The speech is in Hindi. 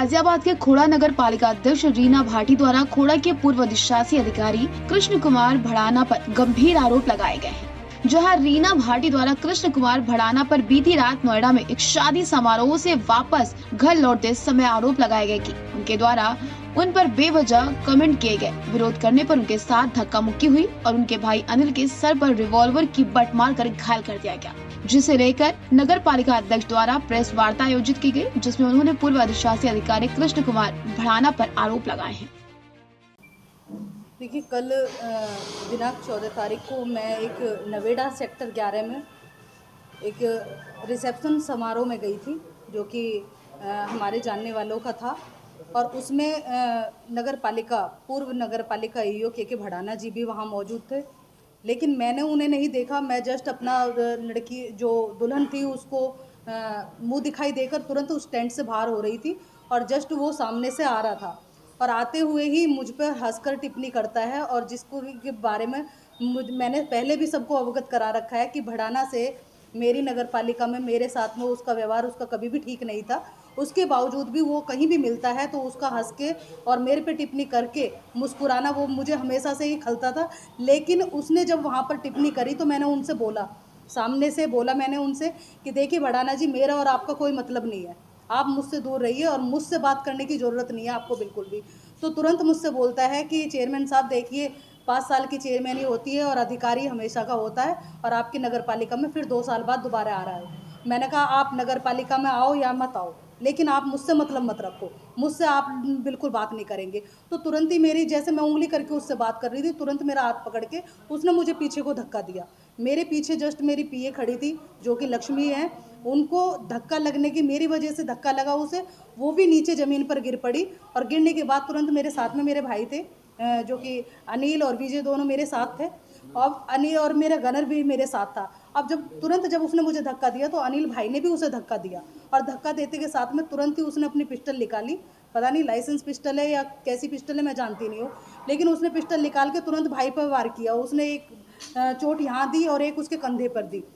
गाजियाबाद के खोड़ा नगर पालिका अध्यक्ष रीना भाटी द्वारा खोड़ा के पूर्व अधिशासी अधिकारी कृष्ण कुमार भड़ाना पर गंभीर आरोप लगाए गए हैं। जहां रीना भाटी द्वारा कृष्ण कुमार भड़ाना पर बीती रात नोएडा में एक शादी समारोह से वापस घर लौटते समय आरोप लगाए गए कि उनके द्वारा उन पर बेवजह कमेंट किए गए। विरोध करने पर उनके साथ धक्का मुक्की हुई और उनके भाई अनिल के सर पर रिवॉल्वर की बट मार कर घायल कर दिया गया, जिसे लेकर नगर पालिका अध्यक्ष द्वारा प्रेस वार्ता आयोजित की गई, जिसमें उन्होंने पूर्व अधिशासी अधिकारी कृष्ण कुमार भड़ाना पर आरोप लगाए हैं। देखिए, कल दिनांक 14 तारीख को मैं एक नवेड़ा सेक्टर 11 में एक रिसेप्शन समारोह में गई थी, जो कि हमारे जानने वालों का था। और उसमें पूर्व नगर पालिका ईओ के भड़ाना जी भी वहाँ मौजूद थे, लेकिन मैंने उन्हें नहीं देखा। मैं जस्ट अपना लड़की जो दुल्हन थी उसको मुंह दिखाई देकर तुरंत उस टेंट से बाहर हो रही थी और जस्ट वो सामने से आ रहा था और आते हुए ही मुझ पर हंसकर टिप्पणी करता है। और जिसको के बारे में मैंने पहले भी सबको अवगत करा रखा है कि भड़ाना से मेरी नगर पालिका में मेरे साथ में उसका व्यवहार उसका कभी भी ठीक नहीं था। उसके बावजूद भी वो कहीं भी मिलता है तो उसका हंस के और मेरे पे टिप्पणी करके मुस्कुराना वो मुझे हमेशा से ही खलता था। लेकिन उसने जब वहाँ पर टिप्पणी करी तो मैंने उनसे बोला, सामने से बोला मैंने उनसे कि देखिए भड़ाना जी, मेरा और आपका कोई मतलब नहीं है, आप मुझसे दूर रहिए और मुझसे बात करने की ज़रूरत नहीं है आपको बिल्कुल भी। तो तुरंत मुझसे बोलता है कि चेयरमैन साहब देखिए, 5 साल की चेयरमैन ही होती है और अधिकारी हमेशा का होता है और आपकी नगर पालिका में फिर 2 साल बाद दोबारा आ रहा है। मैंने कहा आप नगर पालिका में आओ या मत आओ, लेकिन आप मुझसे मतलब मत रखो, मुझसे आप बिल्कुल बात नहीं करेंगे। तो तुरंत ही मेरी, जैसे मैं उंगली करके उससे बात कर रही थी, तुरंत मेरा हाथ पकड़ के उसने मुझे पीछे को धक्का दिया। मेरे पीछे जस्ट मेरी पीए खड़ी थी जो कि लक्ष्मी है, उनको धक्का लगने की, मेरी वजह से धक्का लगा उसे, वो भी नीचे ज़मीन पर गिर पड़ी। और गिरने के बाद तुरंत मेरे साथ में मेरे भाई थे, जो कि अनिल और विजय, दोनों मेरे साथ थे और अनिल और मेरा गनर भी मेरे साथ था। अब जब उसने मुझे धक्का दिया तो अनिल भाई ने भी उसे धक्का दिया और धक्का देते के साथ में तुरंत ही उसने अपनी पिस्टल निकाली। पता नहीं लाइसेंस पिस्टल है या कैसी पिस्टल है, मैं जानती नहीं हूँ, लेकिन उसने पिस्टल निकाल के तुरंत भाई पर वार किया। उसने एक चोट यहाँ दी और एक उसके कंधे पर दी।